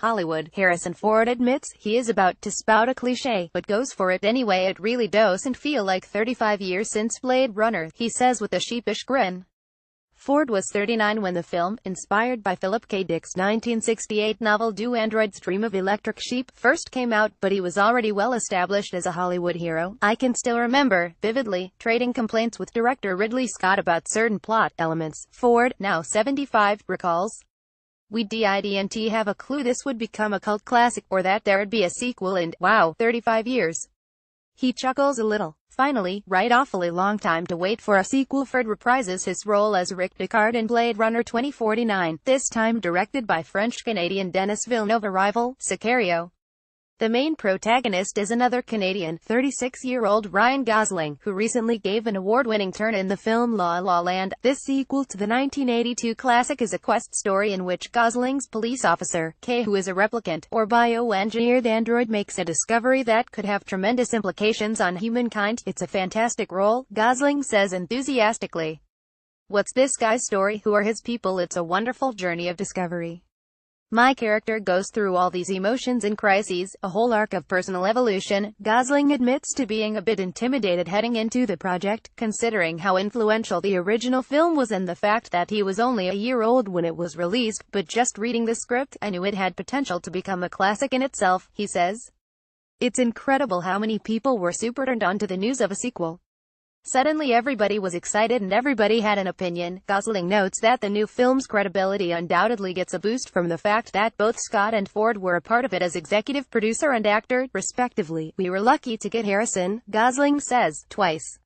Hollywood. Harrison Ford admits he is about to spout a cliche, but goes for it anyway. It really doesn't feel like 35 years since Blade Runner, he says with a sheepish grin. Ford was 39 when the film, inspired by Philip K. Dick's 1968 novel Do Androids Dream of Electric Sheep, first came out, but he was already well established as a Hollywood hero. I can still remember, vividly, trading complaints with director Ridley Scott about certain plot elements, Ford, now 75, recalls. We didn't have a clue this would become a cult classic, or that there'd be a sequel in, wow, 35 years. He chuckles a little. Finally, right, awfully long time to wait for a sequel. Ford reprises his role as Rick Deckard in Blade Runner 2049, this time directed by French-Canadian Denis Villeneuve. Rival, Sicario. The main protagonist is another Canadian, 36-year-old Ryan Gosling, who recently gave an award-winning turn in the film La La Land. This sequel to the 1982 classic is a quest story in which Gosling's police officer, Kay, who is a replicant, or bioengineered android, makes a discovery that could have tremendous implications on humankind. It's a fantastic role, Gosling says enthusiastically. What's this guy's story? Who are his people? It's a wonderful journey of discovery. My character goes through all these emotions and crises, a whole arc of personal evolution. Gosling admits to being a bit intimidated heading into the project, considering how influential the original film was and the fact that he was only a year old when it was released, but just reading the script, I knew it had potential to become a classic in itself, he says. It's incredible how many people were super turned on to the news of a sequel. Suddenly everybody was excited and everybody had an opinion. Gosling notes that the new film's credibility undoubtedly gets a boost from the fact that both Scott and Ford were a part of it as executive producer and actor, respectively. We were lucky to get Harrison, Gosling says, twice.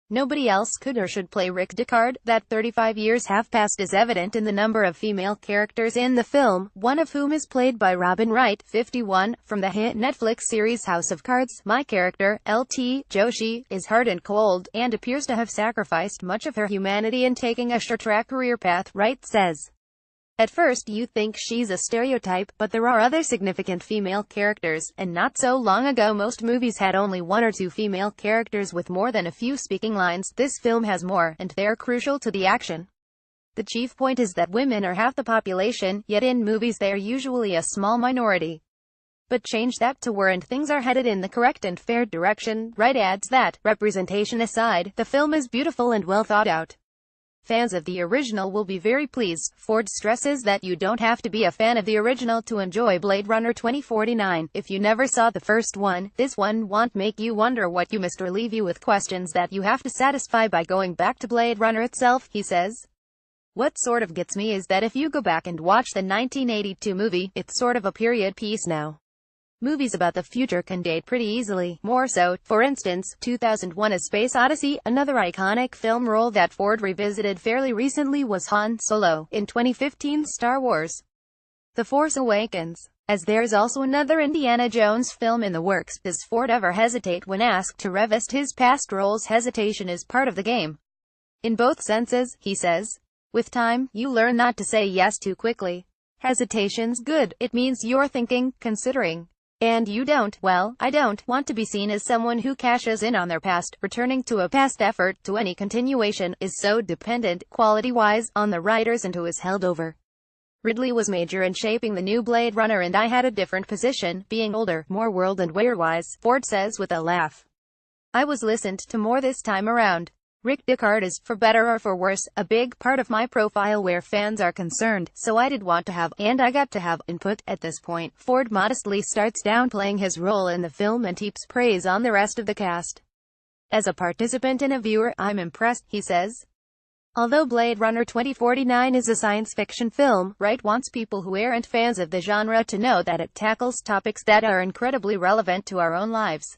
Nobody else could or should play Rick Deckard. That 35 years have passed is evident in the number of female characters in the film, one of whom is played by Robin Wright, 51, from the hit Netflix series House of Cards. My character, LT Joshi, is hard and cold, and appears to have sacrificed much of her humanity in taking a short-track career path, Wright says. At first you think she's a stereotype, but there are other significant female characters, and not so long ago most movies had only one or two female characters with more than a few speaking lines. This film has more, and they're crucial to the action. The chief point is that women are half the population, yet in movies they are usually a small minority. But change that to where and things are headed in the correct and fair direction. Wright adds that, representation aside, the film is beautiful and well thought out. Fans of the original will be very pleased. Ford stresses that you don't have to be a fan of the original to enjoy Blade Runner 2049. If you never saw the first one, this one won't make you wonder what you missed or leave you with questions that you have to satisfy by going back to Blade Runner itself, he says. What sort of gets me is that if you go back and watch the 1982 movie, it's sort of a period piece now. Movies about the future can date pretty easily, more so, for instance, 2001: A Space Odyssey. Another iconic film role that Ford revisited fairly recently was Han Solo, in 2015's Star Wars: The Force Awakens. As there's also another Indiana Jones film in the works, does Ford ever hesitate when asked to revisit his past roles? Hesitation is part of the game. In both senses, he says. With time, you learn not to say yes too quickly. Hesitation's good, it means you're thinking, considering. And you don't, well, I don't want to be seen as someone who cashes in on their past. Returning to a past effort, to any continuation, is so dependent, quality-wise, on the writers and who is held over. Ridley was major in shaping the new Blade Runner and I had a different position, being older, more world and wire-wise, Ford says with a laugh. I was listened to more this time around. Rick Deckard is, for better or for worse, a big part of my profile where fans are concerned, so I did want to have, and I got to have, input. At this point, Ford modestly starts downplaying his role in the film and heaps praise on the rest of the cast. As a participant and a viewer, I'm impressed, he says. Although Blade Runner 2049 is a science fiction film, Wright wants people who aren't fans of the genre to know that it tackles topics that are incredibly relevant to our own lives.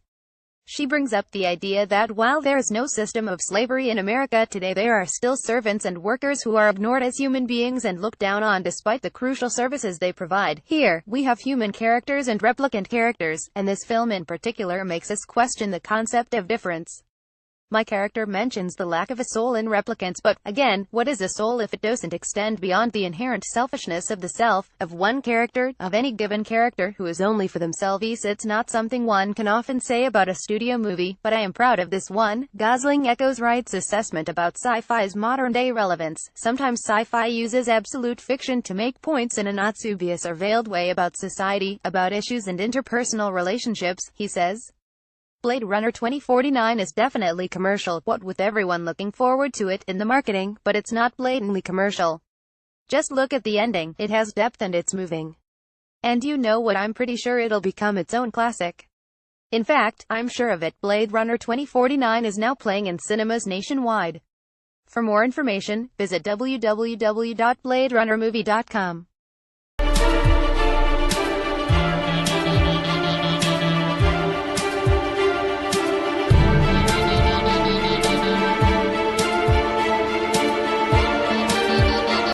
She brings up the idea that while there is no system of slavery in America today, there are still servants and workers who are ignored as human beings and looked down on despite the crucial services they provide. Here, we have human characters and replicant characters, and this film in particular makes us question the concept of difference. My character mentions the lack of a soul in replicants, but, again, what is a soul if it doesn't extend beyond the inherent selfishness of the self, of one character, of any given character, who is only for themselves? It's not something one can often say about a studio movie, but I am proud of this one. Gosling echoes Wright's assessment about sci-fi's modern-day relevance. Sometimes sci-fi uses absolute fiction to make points in a not-obvious or veiled way about society, about issues and interpersonal relationships, he says. Blade Runner 2049 is definitely commercial, what with everyone looking forward to it in the marketing, but it's not blatantly commercial. Just look at the ending, it has depth and it's moving. And you know what, I'm pretty sure it'll become its own classic. In fact, I'm sure of it. Blade Runner 2049 is now playing in cinemas nationwide. For more information, visit www.bladerunnermovie.com.